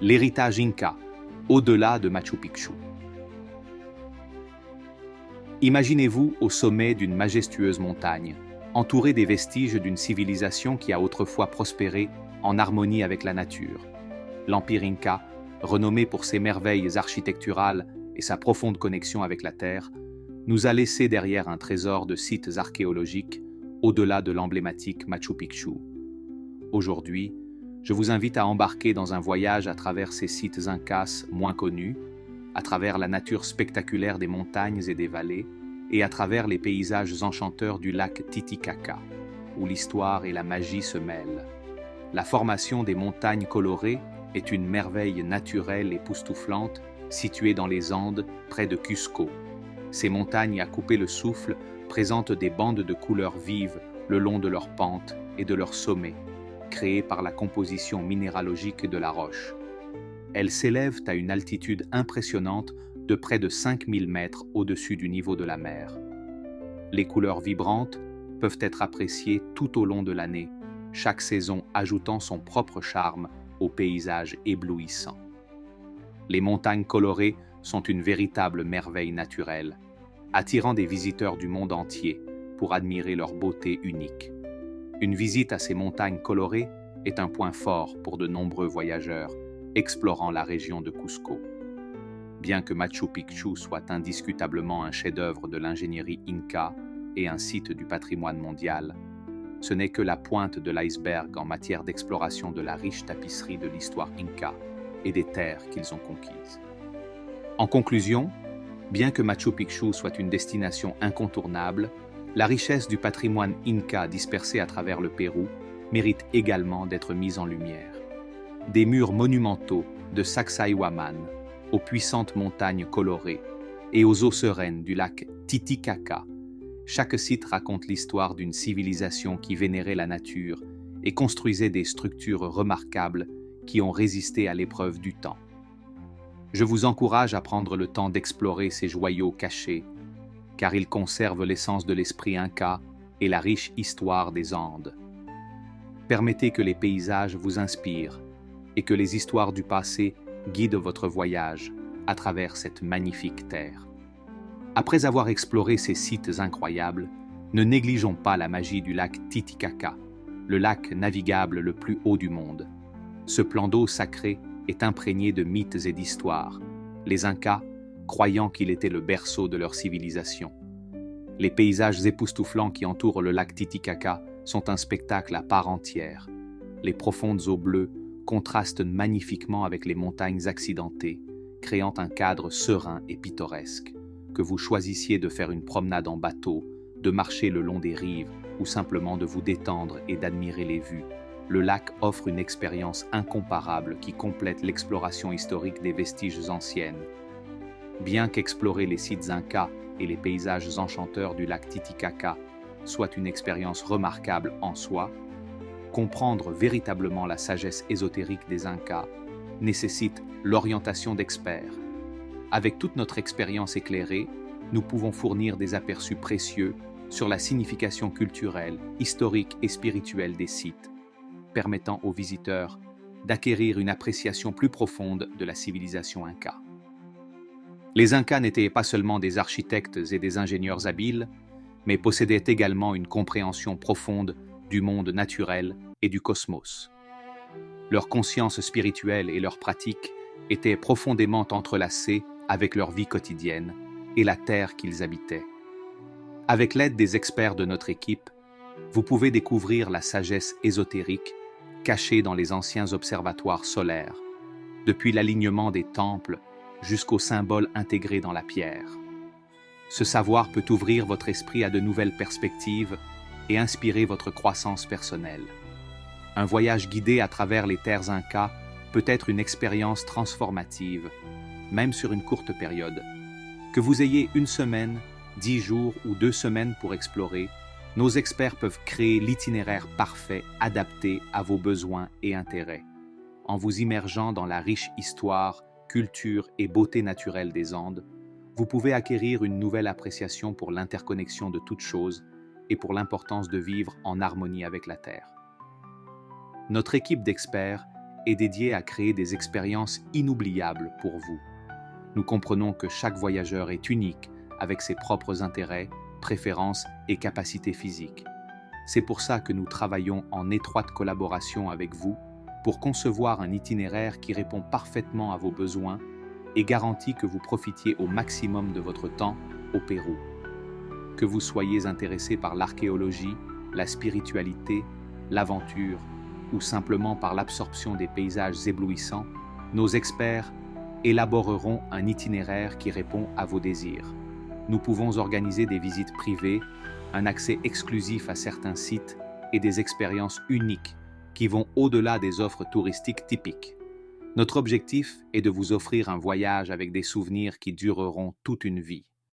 l'héritage Inca, au-delà de Machu Picchu. Imaginez-vous au sommet d'une majestueuse montagne, entouré des vestiges d'une civilisation qui a autrefois prospéré en harmonie avec la nature. L'Empire Inca, renommé pour ses merveilles architecturales et sa profonde connexion avec la Terre, nous a laissé derrière un trésor de sites archéologiques au-delà de l'emblématique Machu Picchu. Aujourd'hui, je vous invite à embarquer dans un voyage à travers ces sites incas moins connus, à travers la nature spectaculaire des montagnes et des vallées, et à travers les paysages enchanteurs du lac Titicaca, où l'histoire et la magie se mêlent. La formation des montagnes colorées est une merveille naturelle époustouflante située dans les Andes, près de Cusco. Ces montagnes à couper le souffle présentent des bandes de couleurs vives le long de leurs pentes et de leurs sommets, créées par la composition minéralogique de la roche. Elles s'élèvent à une altitude impressionnante de près de 5000 mètres au-dessus du niveau de la mer. Les couleurs vibrantes peuvent être appréciées tout au long de l'année, chaque saison ajoutant son propre charme au paysage éblouissant. Les montagnes colorées sont une véritable merveille naturelle, attirant des visiteurs du monde entier pour admirer leur beauté unique. Une visite à ces montagnes colorées est un point fort pour de nombreux voyageurs explorant la région de Cusco. Bien que Machu Picchu soit indiscutablement un chef-d'œuvre de l'ingénierie Inca et un site du patrimoine mondial, ce n'est que la pointe de l'iceberg en matière d'exploration de la riche tapisserie de l'histoire Inca et des terres qu'ils ont conquises. En conclusion, bien que Machu Picchu soit une destination incontournable, la richesse du patrimoine Inca dispersé à travers le Pérou mérite également d'être mise en lumière. Des murs monumentaux de Sacsayhuaman aux puissantes montagnes colorées et aux eaux sereines du lac Titicaca, chaque site raconte l'histoire d'une civilisation qui vénérait la nature et construisait des structures remarquables qui ont résisté à l'épreuve du temps. Je vous encourage à prendre le temps d'explorer ces joyaux cachés, car ils conservent l'essence de l'esprit inca et la riche histoire des Andes. Permettez que les paysages vous inspirent et que les histoires du passé guident votre voyage à travers cette magnifique terre. Après avoir exploré ces sites incroyables, ne négligeons pas la magie du lac Titicaca, le lac navigable le plus haut du monde. Ce plan d'eau sacré est imprégné de mythes et d'histoires, les Incas croyant qu'il était le berceau de leur civilisation. Les paysages époustouflants qui entourent le lac Titicaca sont un spectacle à part entière. Les profondes eaux bleues contrastent magnifiquement avec les montagnes accidentées, créant un cadre serein et pittoresque. Que vous choisissiez de faire une promenade en bateau, de marcher le long des rives ou simplement de vous détendre et d'admirer les vues, le lac offre une expérience incomparable qui complète l'exploration historique des vestiges anciennes. Bien qu'explorer les sites incas et les paysages enchanteurs du lac Titicaca soit une expérience remarquable en soi, comprendre véritablement la sagesse ésotérique des Incas nécessite l'orientation d'experts. Avec toute notre expérience éclairée, nous pouvons fournir des aperçus précieux sur la signification culturelle, historique et spirituelle des sites, permettant aux visiteurs d'acquérir une appréciation plus profonde de la civilisation Inca. Les Incas n'étaient pas seulement des architectes et des ingénieurs habiles, mais possédaient également une compréhension profonde du monde naturel et du cosmos. Leur conscience spirituelle et leurs pratiques étaient profondément entrelacées avec leur vie quotidienne et la terre qu'ils habitaient. Avec l'aide des experts de notre équipe, vous pouvez découvrir la sagesse ésotérique cachée dans les anciens observatoires solaires, depuis l'alignement des temples jusqu'aux symboles intégrés dans la pierre. Ce savoir peut ouvrir votre esprit à de nouvelles perspectives et inspirer votre croissance personnelle. Un voyage guidé à travers les terres incas peut être une expérience transformative, même sur une courte période. Que vous ayez 1 semaine, 10 jours ou 2 semaines pour explorer, nos experts peuvent créer l'itinéraire parfait adapté à vos besoins et intérêts. En vous immergeant dans la riche histoire, culture et beauté naturelle des Andes, vous pouvez acquérir une nouvelle appréciation pour l'interconnexion de toutes choses et pour l'importance de vivre en harmonie avec la Terre. Notre équipe d'experts est dédié à créer des expériences inoubliables pour vous. Nous comprenons que chaque voyageur est unique, avec ses propres intérêts, préférences et capacités physiques. C'est pour ça que nous travaillons en étroite collaboration avec vous pour concevoir un itinéraire qui répond parfaitement à vos besoins et garantit que vous profitiez au maximum de votre temps au Pérou. Que vous soyez intéressé par l'archéologie, la spiritualité, l'aventure ou simplement par l'absorption des paysages éblouissants, nos experts élaboreront un itinéraire qui répond à vos désirs. Nous pouvons organiser des visites privées, un accès exclusif à certains sites et des expériences uniques qui vont au-delà des offres touristiques typiques. Notre objectif est de vous offrir un voyage avec des souvenirs qui dureront toute une vie.